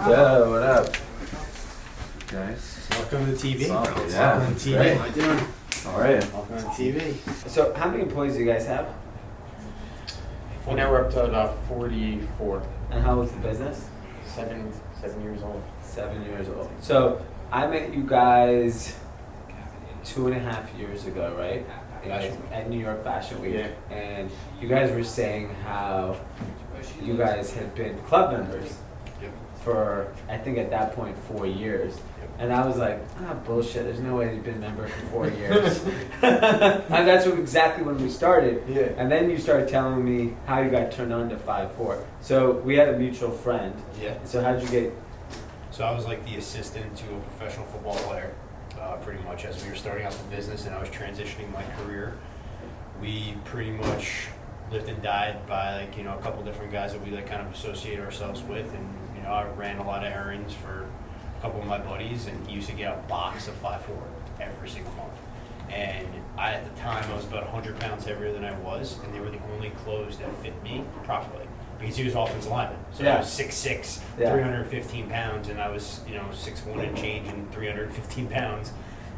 So, what up, guys? Welcome to TV. Yeah. Welcome to TV. Great. How you doing? All right. Welcome to TV. So, how many employees do you guys have? Well, now we're up to about 44. And how old is the business? 7 years old. 7 years old. So, I met you guys 2.5 years ago, right? At New York Fashion Week. Yeah. And you guys were saying how you guys had been club members for, I think at that point, 4 years. And I was like, bullshit, there's no way you've been a member for 4 years. And that's exactly when we started. Yeah. And then you started telling me how you got turned on to 5-4. So we had a mutual friend. Yeah. So how'd you get... So I was like the assistant to a professional football player, pretty much as we were starting out the business and I was transitioning my career. We pretty much lived and died by like, a couple different guys that we like kind of associate ourselves with. And, I ran a lot of errands for a couple of my buddies and he used to get a box of 5-4 every single month. And at the time, I was about 100 pounds heavier than I was, and they were the only clothes that fit me properly. Because he was offensive lineman. So I was 6'6", 315 pounds, and I was, 6'1" and change and 315 pounds.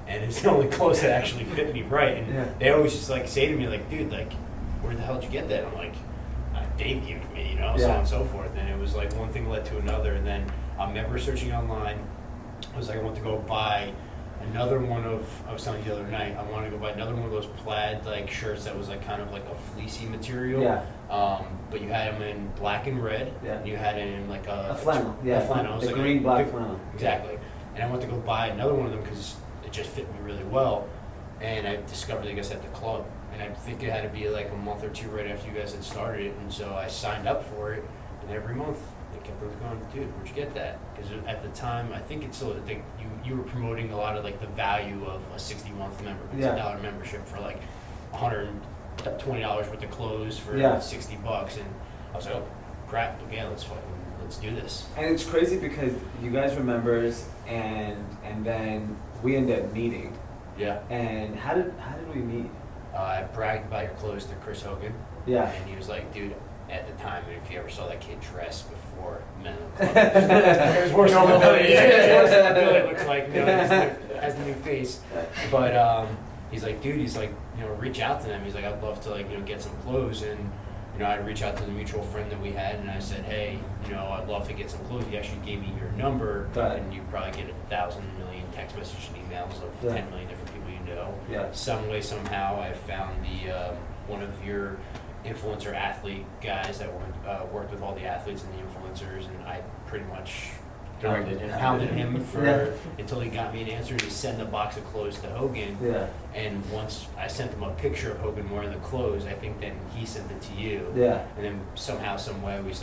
And it's the only clothes that actually fit me right. And they always just like say to me, like, dude, like, where the hell did you get that? I'm like, Dave gave it to me, so on and so forth. And it was like one thing led to another. And then I remember searching online. I was like, I want to go buy another one of, I was telling you the other night, I wanted to go buy another one of those plaid like shirts that was like kind of like a fleecy material. Yeah. But you had them in black and red. Yeah. And you had it in like a flannel. A flannel. I was the like, green, black flannel. Exactly. And I went to go buy another one of them because it just fit me really well. And I discovered, I guess, at the club. And I think it had to be like a month or two right after you guys had started it. And so I signed up for it. And every month they kept on going, dude, where'd you get that? Because at the time, I think it's still, you were promoting a lot of like the value of a 60-month member, $10 membership for like $120 worth of clothes for $60. And I was like, oh, crap, okay, let's do this. And it's crazy because you guys were members and then we ended up meeting. Yeah. And how did we meet? I bragged about your clothes to Chris Hogan. Yeah. And he was like, dude, at the time, if you ever saw that kid dress before Menlo Club, it was worse than Billy. It looks like, has the new face. But he's like, dude, reach out to them. He's like, I'd love to get some clothes. And I'd reach out to the mutual friend that we had, and I said, hey, I'd love to get some clothes. He actually gave me your number, and you probably get 1,000 million text messages and emails of 10 million different people you know. Yeah. Some way, somehow, I found the one of your influencer athlete guys that worked with all the athletes and the influencers, and I pretty much hounded him until he got me an answer to send a box of clothes to Hogan. Yeah. And once I sent him a picture of Hogan wearing the clothes, I think then he sent it to you. Yeah. And then somehow, some way, we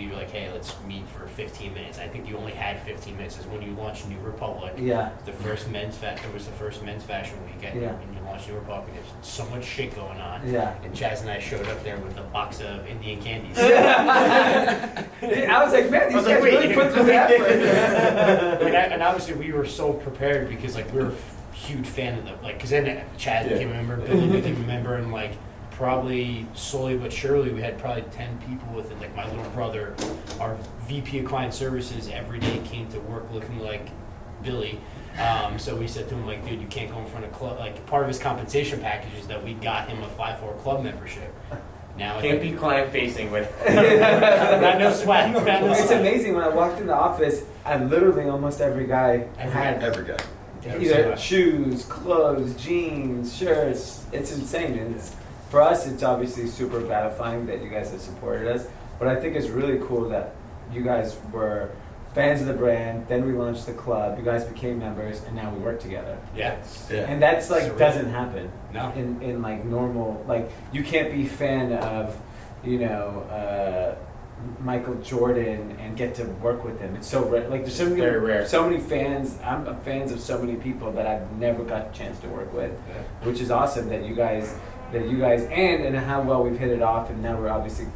were like, hey, let's meet for 15 minutes. I think you only had 15 minutes. Is when you launched New Republic. Yeah. It was the first men's fashion week. And you launched New Republic. There's so much shit going on. Yeah. And Chaz and I showed up there with a box of Indian candies. I was like, man, these guys really put through the effort. And obviously we were so prepared because we were a huge fan of them. Because then Chad became a member, Billy became a member, and probably slowly but surely we had probably 10 people with it. My little brother, our VP of client services, every day came to work looking like Billy. So we said to him, dude, you can't go in front of club. Part of his compensation package is that we got him a 5-4 club membership. Now can't be client facing with not no swag. It's amazing when I walked in the office, literally almost every guy had Every guy. either shoes, clothes, jeans, shirts. It's insane, and for us, it's obviously super gratifying that you guys have supported us. But I think it's really cool that you guys were fans of the brand. Then we launched the club. You guys became members, and now we work together. Yeah. And that's doesn't happen. No. In normal, you can't be fan of, Michael Jordan and get to work with him. It's so rare. There's very rare. So many fans. I'm fans of so many people that I've never got a chance to work with, which is awesome that you guys and how well we've hit it off, and now we're obviously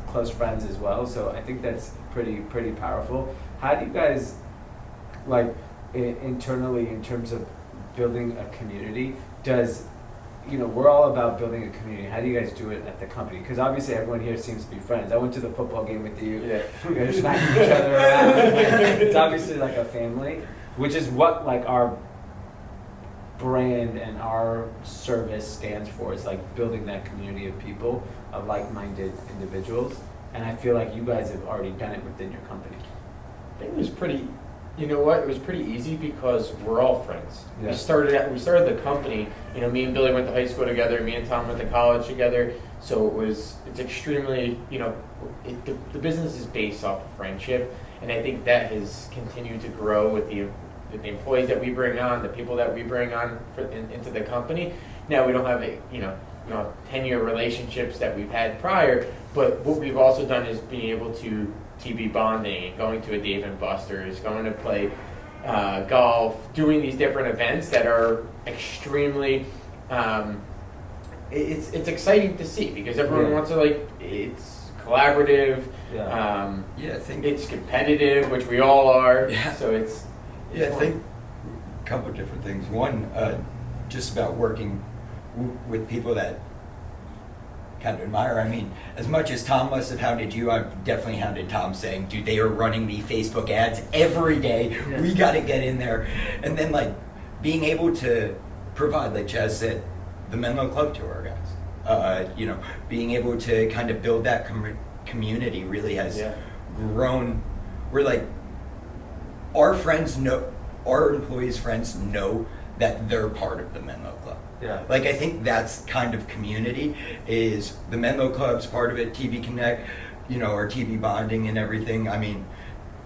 close friends as well. So I think that's pretty powerful. How do you guys internally, in terms of building a community, we're all about building a community. How do you guys do it at the company? Because obviously everyone here seems to be friends. I went to the football game with you. Yeah. You guys are smacking each other around. it's obviously like a family, which is what like our brand and our service stands for. It's like building that community of people, of like-minded individuals, and I feel like you guys have already done it within your company. I think it was pretty, you know what, it was pretty easy because we're all friends. Yeah. We started the company, you know, me and Billy went to high school together, me and Tom went to college together, so it's extremely, you know, the business is based off of friendship, and I think that has continued to grow with the employees that we bring on, the people that we bring on into the company. Now we don't have 10-year relationships that we've had prior, but what we've also done is being able to TB bonding, going to a Dave and Buster's, going to play golf, doing these different events that are extremely, it's exciting to see because everyone wants to, like, it's collaborative, I think it's competitive, which we all are, Yeah. so it's I fun. think a couple of different things. One, just about working with people that kind of admire. I mean, as much as Tom must have hounded you, I've definitely hounded Tom saying, dude, they are running me Facebook ads every day. Yes. We got to get in there. And then, like, being able to provide, like Chaz said, the Menlo Club to our guys. You know, being able to kind of build that community really has grown. We're like, our friends know, our employees' friends know that they're part of the Menlo Club. Yeah. Like, I think that's kind of community, is the Menlo Club's part of it, TV Connect, you know, our TV bonding and everything. I mean,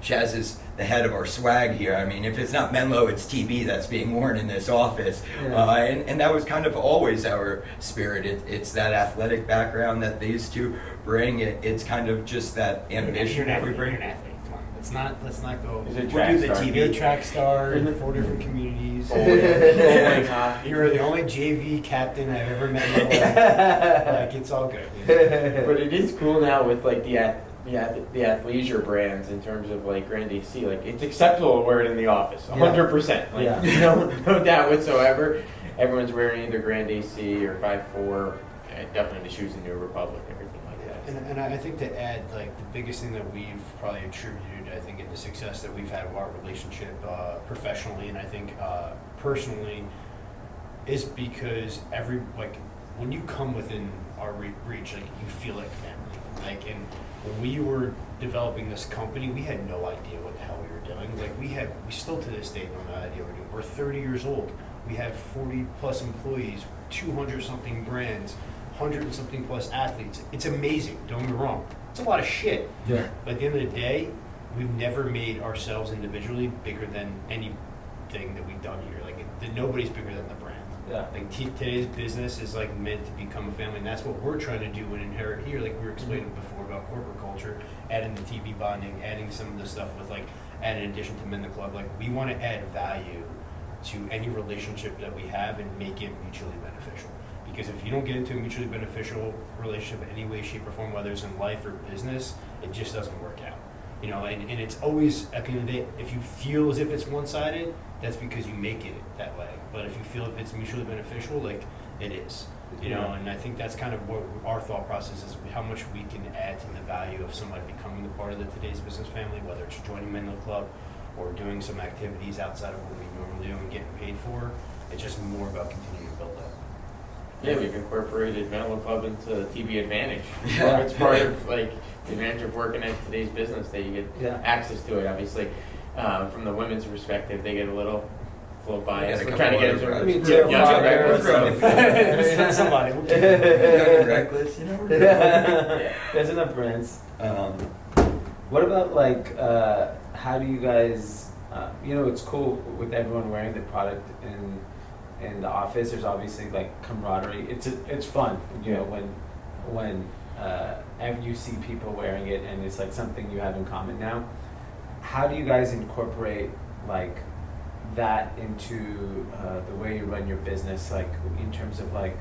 Chaz is the head of our swag here. I mean, if it's not Menlo, it's TV that's being worn in this office. Yeah. And that was kind of always our spirit. It's that athletic background that these two bring. It's kind of just that ambition that we bring. You're an athlete. Come on. Let's not go. He's a We'll track do the star. TV. You're a track star in 4 different communities. Bowling, hockey. You're the only JV captain I've ever met in my life. Like, it's all good. But it is cool now with, like, the athleisure brands in terms of, like, Grand AC. Like, it's acceptable to wear it in the office, 100%. Like, no doubt whatsoever. Everyone's wearing either Grand AC or 5'4", definitely the shoes in New Republic, everything like that. And I think to add, like, the biggest thing that we've probably attributed, I think, in the success that we've had with our relationship professionally and I think personally is because when you come within our reach, like, you feel like family. Like, and when we were developing this company, we had no idea what the hell we were doing. Like, we still to this day don't know idea what we're doing. We're 30 years old. We have 40 plus employees, 200 something brands, 100 and something plus athletes. It's amazing. Don't get me wrong. It's a lot of shit. Yeah. But at the end of the day, we've never made ourselves individually bigger than anything that we've done here. Like, nobody's bigger than the brand. Yeah. Like, today's business is, like, meant to become a family, and that's what we're trying to do and inherit here. Like we were explaining before about corporate culture, adding the TV bonding, adding some of the stuff with, like, adding in addition to Menlo Club. Like, we want to add value to any relationship that we have and make it mutually beneficial. Because if you don't get into a mutually beneficial relationship in any way, shape, or form, whether it's in life or business, it just doesn't work out. You know, and it's always, at the end of the day, if you feel as if it's one-sided, that's because you make it that way. But if you feel if it's mutually beneficial, like, it is. You know, and I think that's kind of what our thought process is, how much we can add to the value of somebody becoming a part of the Today's Business family, whether it's joining Menlo Club or doing some activities outside of what we normally do and getting paid for. It's just more about continuing to build that. Yeah, we've incorporated Menlo Club into TV Advantage. Yeah. It's part of, like, the advantage of working at Today's Business, that you get access to it, obviously. From the women's perspective, they get a little bias. Yeah, We're trying to get them I mean, to Jeff young Walker, regulars. Send somebody. We'll keep Young it. and reckless, you know. There's enough brands. Um, What about, like, how do you guys, you know, it's cool with everyone wearing the product in the office. There's obviously, like, camaraderie. It's fun, you know, when you see people wearing it and it's, like, something you have in common now. How do you guys incorporate, like, that into the way you run your business, like, in terms of, like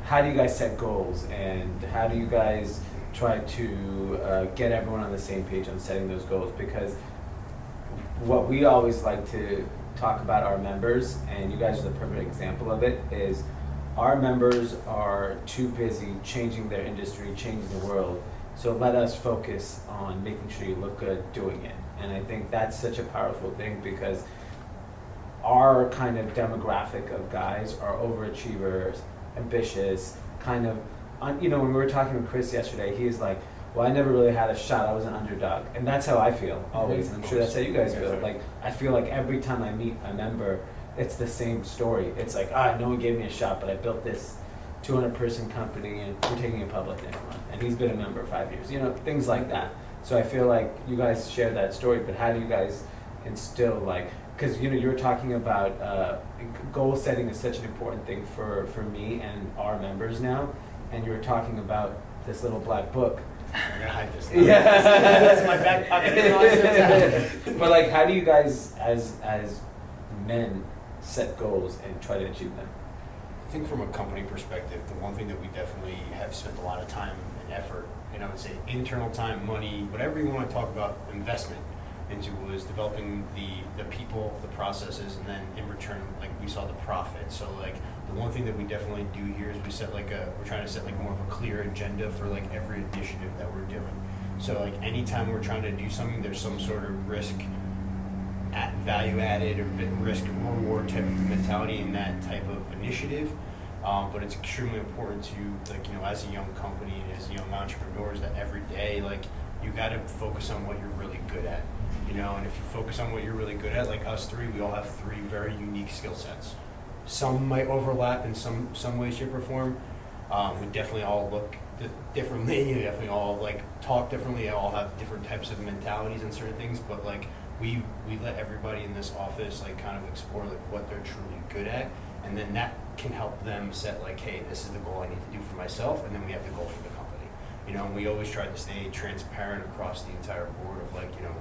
how do you guys set goals, and how do you guys try to get everyone on the same page on setting those goals? Because what we always like to talk about our members, and you guys are the perfect example of it, is our members are too busy changing their industry, changing the world, so let us focus on making sure you look good doing it. And I think that's such a powerful thing because our kind of demographic of guys are overachievers, ambitious, kind of, you know, when we were talking with Chris yesterday, he's like, well, I never really had a shot. I was an underdog. And that's how I feel always. And I'm sure that's how you guys feel. Like, I feel like every time I meet a member, it's the same story. It's like, no one gave me a shot, but I built this 200-person company and we're taking it public next month. And he's been a member 5 years. You know, things like that. So I feel like you guys share that story, but how do you guys instill, like, because, you know, you were talking about goal setting is such an important thing for me and our members now. And you were talking about this little black book. I'm gonna hide this. Yeah. That's my back pocket. But like, how do you guys, as men, set goals and try to achieve them? I think from a company perspective, the one thing that we definitely have spent a lot of time and effort, and I would say internal time, money, whatever you want to talk about, investment into was developing the people, the processes, and then in return, like, we saw the profit. So like, the one thing that we definitely do here is we're trying to set like more of a clear agenda for like every initiative that we're doing. So like, anytime we're trying to do something, there's some sort of risk at value added or risk reward type of mentality in that type of initiative. But it's extremely important to, like, you know, as a young company, as young entrepreneurs, that every day, like, you got to focus on what you're really good at, you know. And if you focus on what you're really good at, like us three, we all have three very unique skill sets. Some might overlap in some way, shape, or form. We definitely all look differently. We definitely all like talk differently. All have different types of mentalities and certain things. But like, we let everybody in this office like kind of explore like what they're truly good at, and then that can help them set like, hey, this is the goal I need to do for myself, and then we have the goal for the company. You know, and we always try to stay transparent across the entire board of like, you know,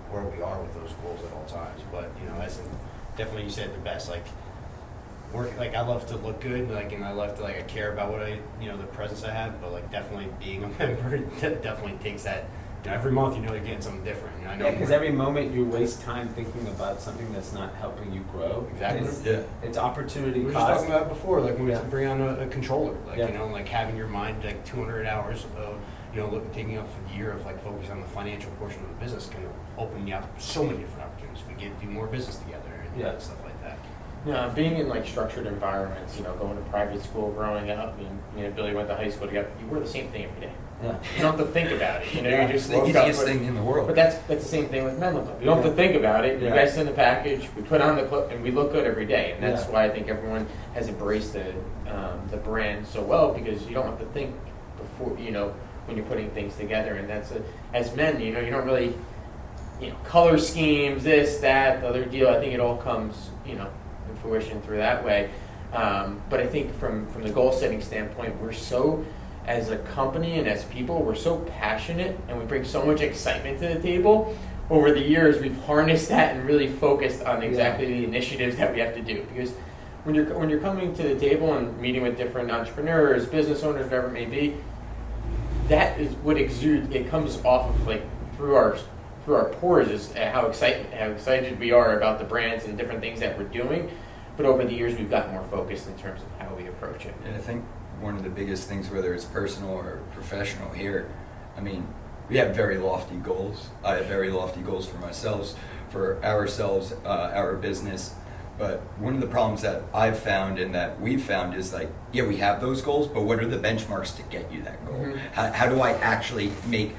where we are with those goals at all times. But you know, as in, definitely you said the best, like, work, like, I love to look good, like, and I love to, like, I care about what I, you know, the presence I have, but like, definitely being a member definitely takes that. You know, every month, you know, you're getting something different. You know, I know. Yeah, because every moment you waste time thinking about something that's not helping you grow. Exactly. It's opportunity We were cost. just talking about it before, like when we bring on a controller, like, Yeah. you know, like having your mind like 200 hours of, you know, taking up a year of like focusing on the financial portion of the business can open you up so many different opportunities. We get to do more business together and stuff like that. Yeah, being in like structured environments, you know, going to private school, growing up, and you know, Billy went to high school together. You wear the same thing every day. Yeah. You don't have to think about it. You know, you just It's the woke up easiest with- thing in the world. But that's the same thing with Menlo Club. You don't have to think about it. You Yeah. guys send the package, we put on the clip, and we look good every day. And that's Yeah. why I think everyone has embraced the brand so well, because you don't have to think before, you know, when you're putting things together. And that's as men, you know, you don't really, you know, color schemes, this, that, the other deal. I think it all comes, you know, in fruition through that way. But I think from the goal setting standpoint, we're so, as a company and as people, we're so passionate and we bring so much excitement to the table. Over the years, we've harnessed that and really focused on exactly the initiatives that we have to do. Because when you're coming to the table and meeting with different entrepreneurs, business owners, whatever it may be, that is what exudes. It comes off of like through our pores is how excited we are about the brands and different things that we're doing. But over the years, we've gotten more focused in terms of how we approach it. And I think one of the biggest things, whether it's personal or professional here, I mean, we have very lofty goals. I have very lofty goals for ourselves, our business. But one of the problems that I've found and that we've found is like, yeah, we have those goals, but what are the benchmarks to get you that goal? Mm-hmm. How do I actually make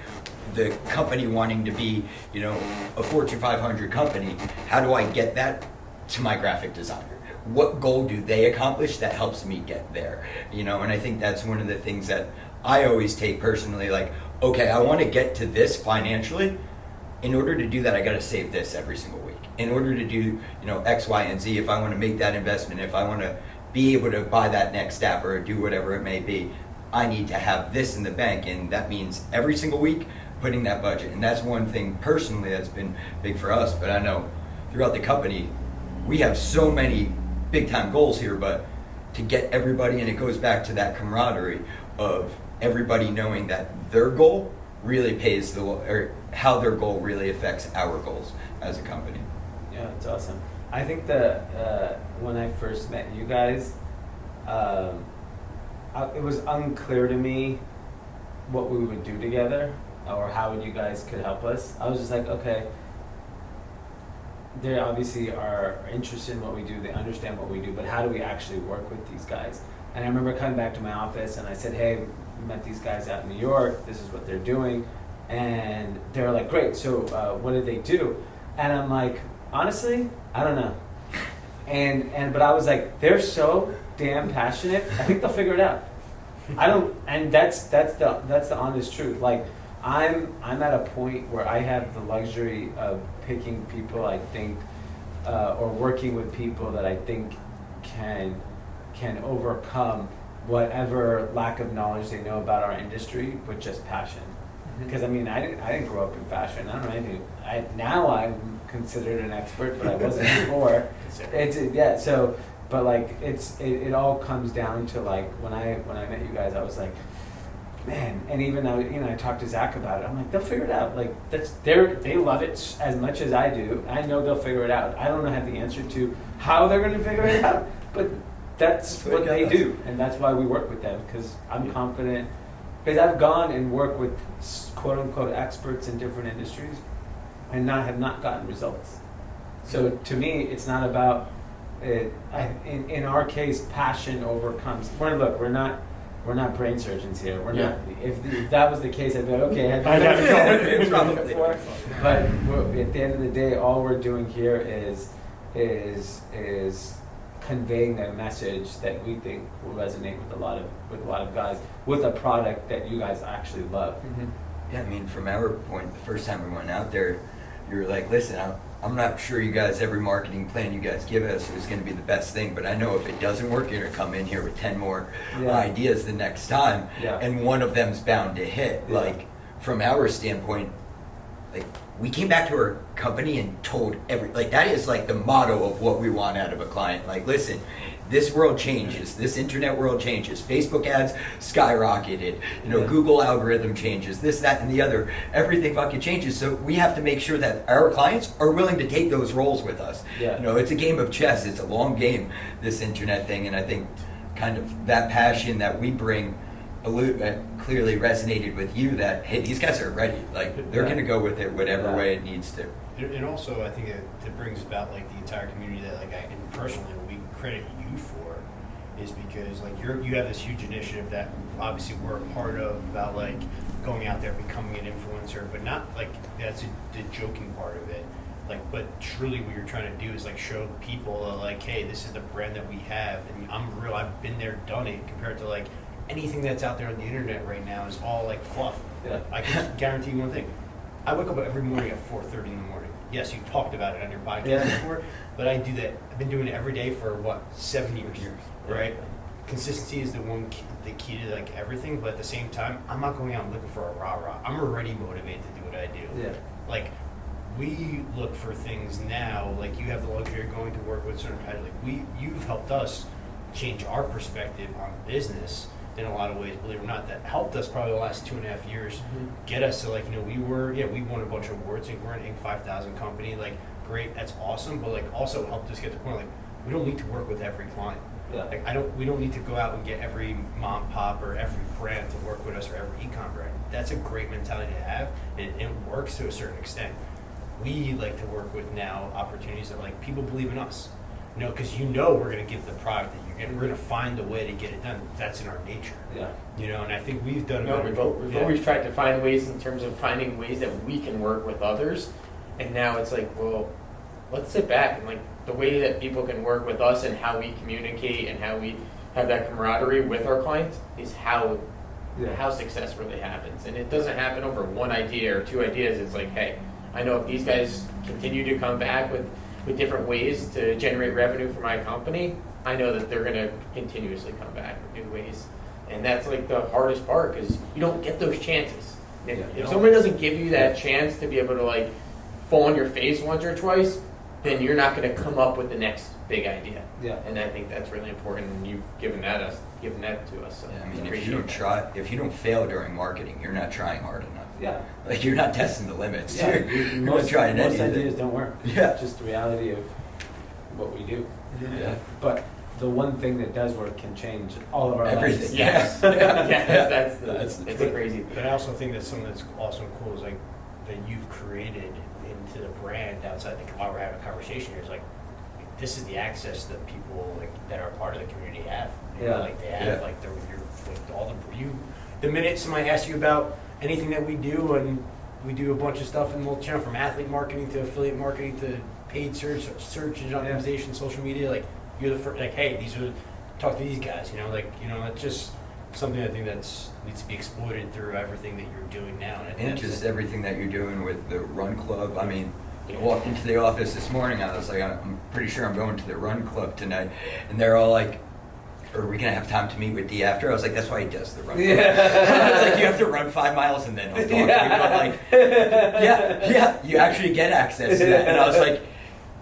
the company wanting to be, you know, a Fortune 500 company? How do I get that to my graphic designer? What goal do they accomplish that helps me get there? You know, and I think that's one of the things that I always take personally, like, okay, I want to get to this financially. In order to do that, I got to save this every single week. In order to do, you know, X, Y, and Z, if I want to make that investment, if I want to be able to buy that next app or do whatever it may be, I need to have this in the bank. And that means every single week putting that budget. And that's one thing personally that's been big for us. But I know throughout the company, we have so many big time goals here, but to get everybody, and it goes back to that camaraderie of everybody knowing that their goal really pays or how their goal really affects our goals as a company. Yeah, it's awesome. I think when I first met you guys, it was unclear to me what we would do together or how you guys could help us. I was just like, okay, they obviously are interested in what we do, they understand what we do, but how do we actually work with these guys? And I remember coming back to my office and I said, hey, we met these guys out in New York, this is what they're doing. And they're like, great, so what do they do? And I'm like, honestly, I don't know. But I was like, they're so damn passionate, I think they'll figure it out. I don't, and that's the honest truth. Like, I'm at a point where I have the luxury of picking people I think, or working with people that I think can overcome whatever lack of knowledge they know about our industry with just passion. Because I mean, I didn't grow up in fashion. I don't know anything. Now I'm considered an expert, but I wasn't before. Yeah. So, but like it all comes down to like when I met you guys, I was like, man. And even though I talked to Zach about it, I'm like, they'll figure it out. Like they love it as much as I do. I know they'll figure it out. I don't have the answer to how they're going to figure it out, but that's what they do, and that's why we work with them. Because I'm confident. Because I've gone and worked with quote unquote experts in different industries and have not gotten results. So to me, it's not about it. In our case, passion overcomes. We're not brain surgeons here. We're not. If that was the case, I'd be like, okay. It's probably before. But at the end of the day, all we're doing here is conveying that message that we think will resonate with a lot of guys with a product that you guys actually love. Mm-hmm. Yeah, I mean, from our point, the first time we went out there, you were like, listen, I'm not sure you guys, every marketing plan you guys give us is going to be the best thing, but I know if it doesn't work, you're going to come in here with 10 more ideas the next time, and one of them's bound to hit. Yeah. Like, from our standpoint, like, we came back to our company and told that is like the motto of what we want out of a client. Like, listen, this world changes, this internet world changes, Facebook ads skyrocketed, Google algorithm changes, this, that, and the other, everything fucking changes. So we have to make sure that our clients are willing to take those roles with us. Yeah. It's a game of chess, it's a long game, this internet thing, and I think kind of that passion that we bring clearly resonated with you, that hey, these guys are ready, like they're going to go with it whatever way it needs to. And also I think it brings about like the entire community that like I can personally we credit you for, is because like you have this huge initiative that obviously we're a part of, about like going out there becoming an influencer, but not like that's the joking part of it. Like, but truly what you're trying to do is like show people like, hey, this is the brand that we have, and I've been there, done it, compared to like anything that's out there on the internet right now is all like fluff. Yeah. I can guarantee you one thing. I wake up every morning at 4:30 in the morning. Yes, you talked about it on your podcast before, but I do that. I've been doing it every day for 7 years, right? Consistency is the key to like everything, but at the same time, I'm not going out and looking for a rah-rah. I'm already motivated to do what I do. Yeah. Like, we look for things now, like you have the luxury of going to work with certain guys. Like you've helped us change our perspective on business in a lot of ways, believe it or not. That helped us probably the last 2.5 years get us to like, we won a bunch of awards, and we're an Inc. 5000 company. Like, great, that's awesome, but like also helped us get to the point like we don't need to work with every client. Yeah. Like we don't need to go out and get every mom pop or every brand to work with us, or every e-com brand. That's a great mentality to have, and it works to a certain extent. We like to work with now opportunities that like people believe in us. Because we're going to give the product that you're getting. We're going to find a way to get it done. That's in our nature. Yeah. And I think we've done we've always tried to find ways in terms of finding ways that we can work with others. And now it's like, well, let's sit back and like the way that people can work with us and how we communicate and how we have that camaraderie with our clients is how success really happens. And it doesn't happen over one idea or two ideas. It's like, hey, I know if these guys continue to come back with different ways to generate revenue for my company, I know that they're going to continuously come back with new ways. And that's like the hardest part, because you don't get those chances. If someone doesn't give you that chance to be able to like fall on your face once or twice, then you're not going to come up with the next big idea. Yeah. And I think that's really important, and you've given that to us. So I mean, if you don't fail during marketing, you're not trying hard enough. Yeah. Like, you're not testing the limits. Yeah. You're not trying anything. Most ideas don't work. Yeah. It's just the reality of what we do. Yeah. But the one thing that does work can change all of our lives. Yes. That's a crazy thing. But I also think that something that's awesome, cool is like that you've created into the brand outside while we're having a conversation here is like, this is the access that people like that are part of the community have. You know, like they have like the minute somebody asks you about anything that we do, and we do a bunch of stuff in multi-channel, from athlete marketing to affiliate marketing to paid search engine optimization, social media. Like you're the first. Like, hey, talk to these guys. You know, like it's just something I think needs to be exploited through everything that you're doing now. And just everything that you're doing with the Run Club. I mean, I walked into the office this morning. I was like, I'm pretty sure I'm going to the Run Club tonight, and they're all like, "Are we gonna have time to meet with D after?" I was like, "That's why he does the Run Club." It's like you have to run 5 miles and then he'll talk to you. But like, yeah, you actually get access to that. And I was like,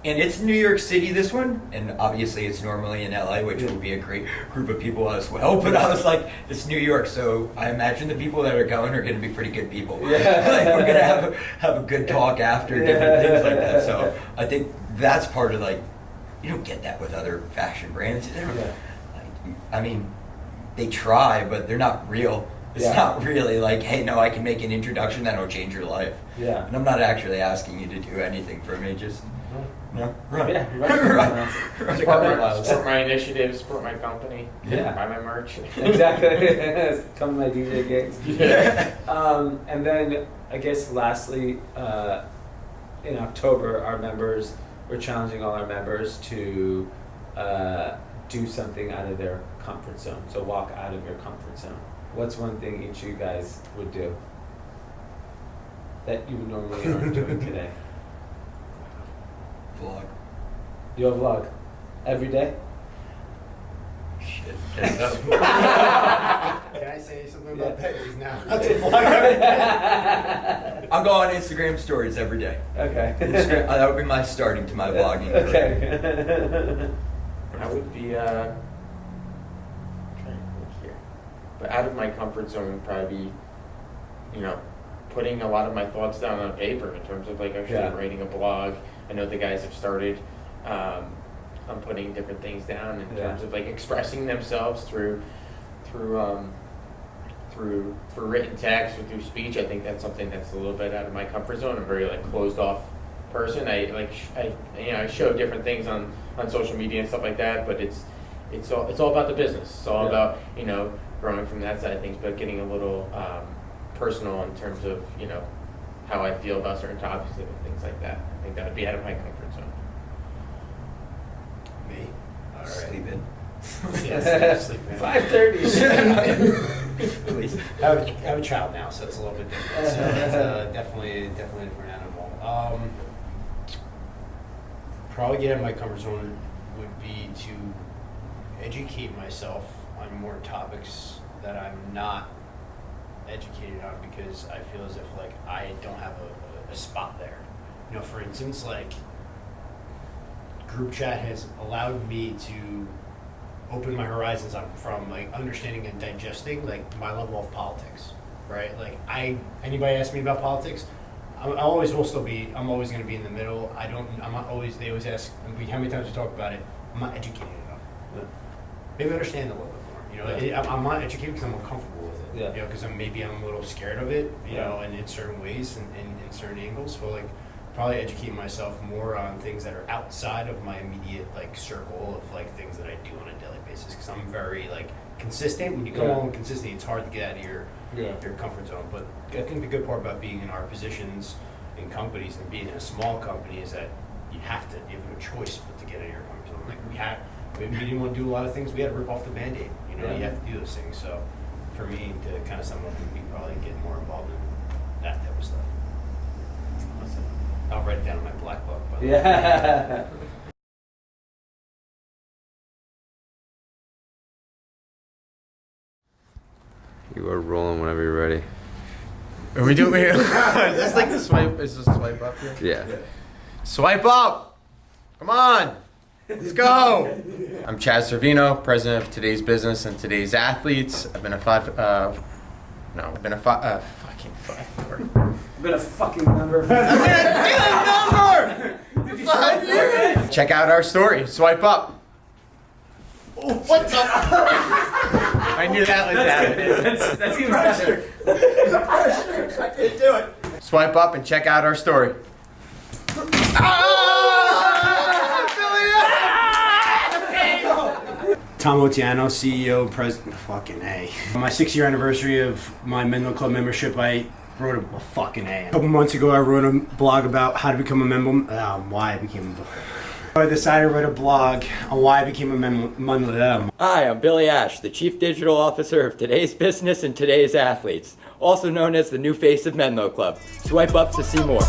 and it's New York City, this one, and obviously it's normally in LA, which will be a great group of people as well. But I was like, it's New York, so I imagine the people that are going are going to be pretty good people. Like, we're going to have a good talk after, different things like that. So I think that's part of, like, you don't get that with other fashion brands. I mean, they try, but they're not real. It's not really like, hey, no, I can make an introduction that'll change your life. Yeah. And I'm not actually asking you to do anything for me. Just, run. Yeah, run. Support my initiatives, support my company. Yeah. Buy my merch. Exactly. Come to my DJ gigs. Yeah. And then, I guess, lastly, in October, we're challenging all our members to do something out of their comfort zone. So walk out of your comfort zone. What's one thing each of you guys would do that you normally aren't doing today? Vlog. You have vlog every day? Shit. Can I say something about that? Because now that's a vlog. I'll go on Instagram stories every day. Okay. That would be my starting to my vlogging career. Okay. I would be trying to think here, but out of my comfort zone would probably be, putting a lot of my thoughts down on paper in terms of like actually writing a blog. I know the guys have started on putting different things down in terms of like expressing themselves through written text or through speech. I think that's something that's a little bit out of my comfort zone. I'm a very like closed off person. I show different things on social media and stuff like that, but it's all about the business. It's all about growing from that side of things, but getting a little personal in terms of how I feel about certain topics and things like that. I think that would be out of my comfort zone. Me? All right. Sleep in. Yeah, sleep in. 5:30. Please. I have a child now, so it's a little bit different. So it's definitely a different animal. Probably get out of my comfort zone would be to educate myself on more topics that I'm not educated on, because I feel as if like I don't have a spot there. For instance, like group chat has allowed me to open my horizons from like understanding and digesting like my level of politics, right? Like anybody asks me about politics, I always will still be. I'm always going to be in the middle. I'm not always. They always ask how many times we talk about it. I'm not educated enough. Yeah. Maybe understand a little bit more. I'm not educated because I'm uncomfortable with it. Yeah. Because I'm a little scared of it. And in certain ways and in certain angles. So like probably educate myself more on things that are outside of my immediate like circle of like things that I do on a daily basis. Because I'm very like consistent. When you come on with consistency, it's hard to get out of your comfort zone. But I think the good part about being in our positions in companies and being in a small company is that you have no choice but to get out of your comfort zone. Like maybe we didn't want to do a lot of things. We had to rip off the Band-Aid. You have to do those things. So for me to kind of sum up would be probably get more involved in that type of stuff. Awesome. I'll write it down in my black book. Yeah. You are rolling whenever you're ready. Are we doing it? Is this like the swipe? Is this swipe up here? Yeah. Swipe up! Come on! Let's go! I'm Chaz Servino, president of Today's Business and Today's Athletes. I've been a fucking number. Check out our story. Swipe up. Oh, what's up? I knew that was happening. That's even better. Swipe up and check out our story. Tom Otiano, CEO, President. Fucking A. On my 6-year anniversary of my Menlo Club membership, I wrote a fucking A. A couple months ago, I wrote a blog about how to become a member. Why I became a member. I decided to write a blog on why I became a member. Hi, I'm Billy Ash, the Chief Digital Officer of Today's Business and Today's Athletes, also known as the new face of Menlo Club. Swipe up to see more.